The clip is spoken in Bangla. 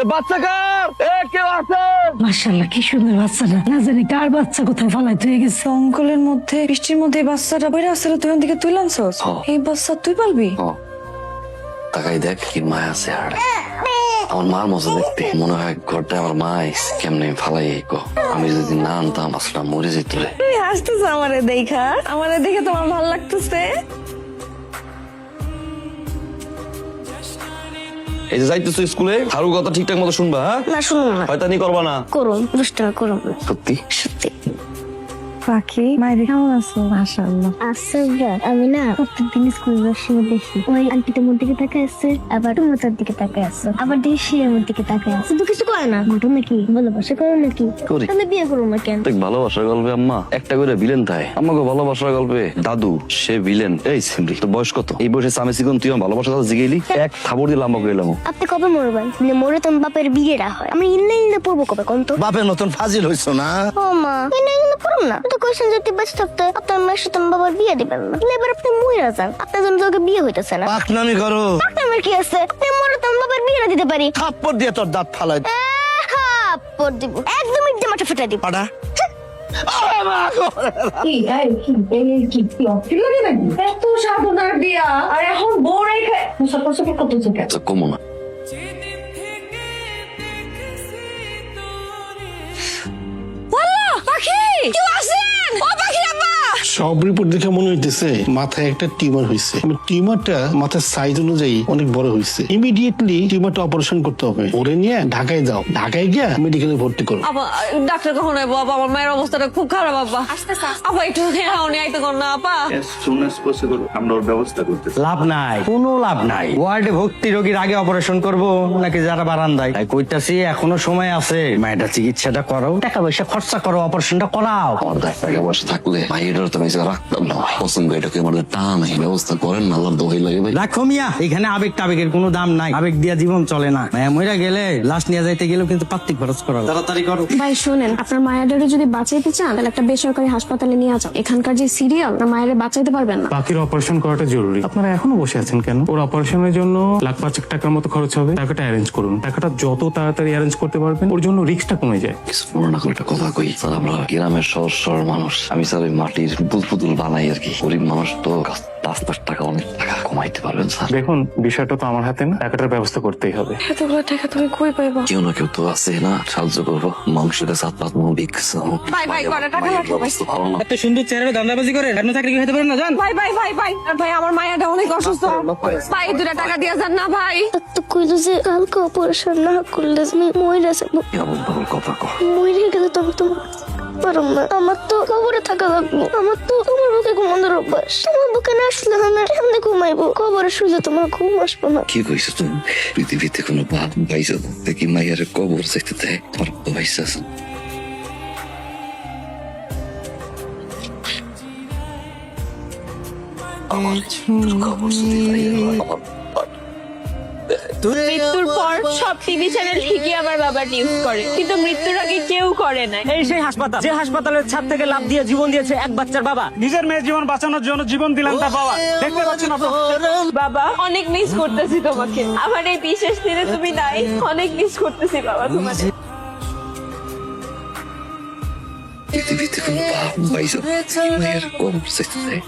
বাচ্চা কার? কেউ আছে? মাশাআল্লাহ, কি সুন্দর বাচ্চাটা। না জানি কার বাচ্চা কোথায় ফালাইতে হয়ে গেছে। অঙ্কলের মধ্যে, বৃষ্টির মধ্যে এই বাচ্চাটা বেড়ে আসলে তুই দিকে তুই আনছস। এই বাচ্চা তুই পালবি? তাকাই দেখ কি মায় আছে। আর আমার মার মতো দেখতে মনে হয়। ঘরটা আমার মা কেমনে ফালাই গো। আমি যদি না আনতাম বাচ্চাটা মরে যেত রে। তুই হাসতেছ আমারে দেখা? আমারে দেখে তোমার ভালো লাগতেছে? এই যে যাইতেছো স্কুলে, হারুর কথা ঠিকঠাক মতো শুনবা। হ্যাঁ না শুনুন না, হয়তানি করবা না। করুন দুষ্টামি করুন না। সত্যি সত্যি পাখি মায়ের কেমন আছো? মাশাআল্লাহ। আচ্ছা আমি না প্রত্যেকদিন স্কুল যাওয়ার সময় দেখি ওই আন্টিটা মোর দিকে তাকায় আছে, আবার টুমোটার দিকে তাকায় আছে, আবার দেখি সে আমার দিকে তাকায় আছে। কিন্তু কিছু করে না। ঘটনা নাকি ভালোবাসা করো নাকি? করি। তাহলে বিয়ে করো না কেন? দেখ ভালোবাসার গল্পে আম্মা একটা করে ভিলেন থাকে। আমাকে ভালোবাসার গল্পে দাদু সে ভিলেন। এই সিমরি তোর বয়স কত? এই বয়সে সামে সিগুন তুই আমার ভালোবাসার কথা জিগেলি। এক থাবড় দিলাম আমাকে এলাম। আপনি কবে মরবেন? মরে তো বাপের বিয়েটা হয়। আমি ইনলাইনে পড়বো কবে কোন তো? বাপের মতন ফাজিল হইছো না। ও মা, ইনলাইনে পড়ুন না। তো কোশ্চেন যদি বেঁচে থাকতে আপনার মেয়ের সাথে আমার বাবার বিয়ে দিবেন না। এবার আপনি মরে যান, আপনার জন্য তোকে বিয়ে হইতেছে না। পাকনামি করো। আমার কি আছে? আপনি মরে তো আমার বাবার বিয়ে দিতে পারি। থাপ্পড় দিয়ে তোর দাঁত ফালাই পর দিব, একদম ইটে মাঠে ফেটে দিব। পাড়া। এত সাধনার বিয়া আর এখন বউ রেখে কত চোখে। কমো না। পাখি কেউ আছেন? ও পাখি আব্বা। সব রিপোর্ট দেখে মনে হইতেছে মাথায় একটা টিউমার হয়েছে। টিউমারটা মাথার সাইজ অনুযায়ী অনেক বড় হয়েছে। ইমিডিয়েটলি টিউমারটা অপারেশন করতে হবে। ওরে নিয়ে ঢাকায় যাও, ঢাকায় গিয়ে মেডিকেলে ভর্তি করো। আপা ডাক্তার কখন আইবো? আপা আমার মায়ের অবস্থাটা খুব খারাপ। আপা আপা একটু আইতে কর না আপা। আমরা ওর ব্যবস্থা করতেছি। লাভ নাই, কোনো লাভ নাই। ওয়ার্ডে ভর্তি রোগীর আগে অপারেশন করব নাকি যারা বারান্দায়? তাই কইতাছি এখনো সময় আছে। মায়েরা চিকিৎসাটা করো, টাকা পয়সা খরচা করো, অপারেশনটা করাও। আমার টাকা পয়সা থাকলে মায়ের তো আমি রাখতাম না। পছন্দ এটাকে আমাদের টান এই ব্যবস্থা করেন না। আল্লাহ দোহাই লাগে ভাই। রাখো মিয়া, এখানে আবেগ টাবেগের কোনো দাম নাই। আবেগ দিয়া জীবন চলে না। মায়া মইরা গেলে লাশ নিয়ে যাইতে গেলেও কিন্তু পাত্তিক খরচ করা। তাড়াতাড়ি করো। ভাই শোনেন, আপনার মায়েরারে যদি বাঁচাইতে চান তাহলে একটা বেসরকারি হাসপাতালে নিয়ে যান। এখানকার যে সিরিয়াল, আপনার মায়েরে বাঁচাইতে পারবেন না। বাকির অপারেশন করাটা জরুরি। আপনারা এখনো বসে আছেন কেন? ওর অপারেশনের জন্য লাখ-৫ টাকার মতো খরচ হবে। টাকাটা অ্যারেঞ্জ করুন। টাকাটা যত তাড়াতাড়ি অ্যারেঞ্জ করতে পারবেন ওর জন্য রিস্কটা কমে যায়। কিছু পুরোনো করে একটা কথা কই স্যার, আমরা গ্রামের সহজ মানুষ। আমি স্যার ওই মাটির পুতুল বানাই আর কি। গরিব মানুষ তো ৫-১০ টাকা অনেক টাকা কমাইতে পারবেন স্যার। দেখুন, বিষয়টা তো আমার হাতে না, টাকাটার ব্যবস্থা করতেই হবে। এতগুলো টাকা তুমি কই পাইবা? কেউ না কেউ তো আছে না, সাহায্য করবো। মাংসের ৭-৫ মন বিক্রি। ভাই, কয়টা টাকা লাগবে? ভালো না। এত সুন্দর চেহারা ধান্দাবাজি করে আপনি চাকরি খেতে পারেন না? জান ভাই ভাই আমার মায়াটা অনেক অসুস্থ। ভাই 2 টাকা দিয়ে যান না ভাই। তো কইলো যে কালকে অপারেশন না করলে আমি মরে যাবো। এমন ভালো কথা কর। মরে গেলে তো আমি তোমার পারম না। আমার তো কবরে থাকা লাগবে। আমার তো তোমার বুকে ঘুমানোর অভ্যাস। তোমার বুকে না আসলে আমি কেমনে ঘুমাইবো? কবরে শুলে তোমার ঘুম আসবো না। কি কইছো তুমি? পৃথিবীতে কোনো বাপ পাইছো দেখি মাইয়ারে কবর চাইতে দেয়? তোমার পাইছো মৃত্যুর পর সব টিভি চ্যানেল ঠিকই আমার বাবা নিউজ করে, কিন্তু মৃত্যুর আগে কেউ করে না। এই সেই হাসপাতাল, যে হাসপাতালের ছাদ থেকে লাফ দিয়ে জীবন দিয়েছে এক বাচ্চার বাবা। নিজের মেয়ের জীবন বাঁচানোর জন্য জীবন দিলেন তার বাবা। দেখতে পাচ্ছেন বাবা, অনেক মিস করতেছি তোমাকে। আমার এই বিশেষ দিনে তুমি নাই, অনেক মিস করতেছি বাবা তোমাকে। পৃথিবীতে কোনো বাপ পাইছো মাইয়ারে কবর চাইতে দেয়?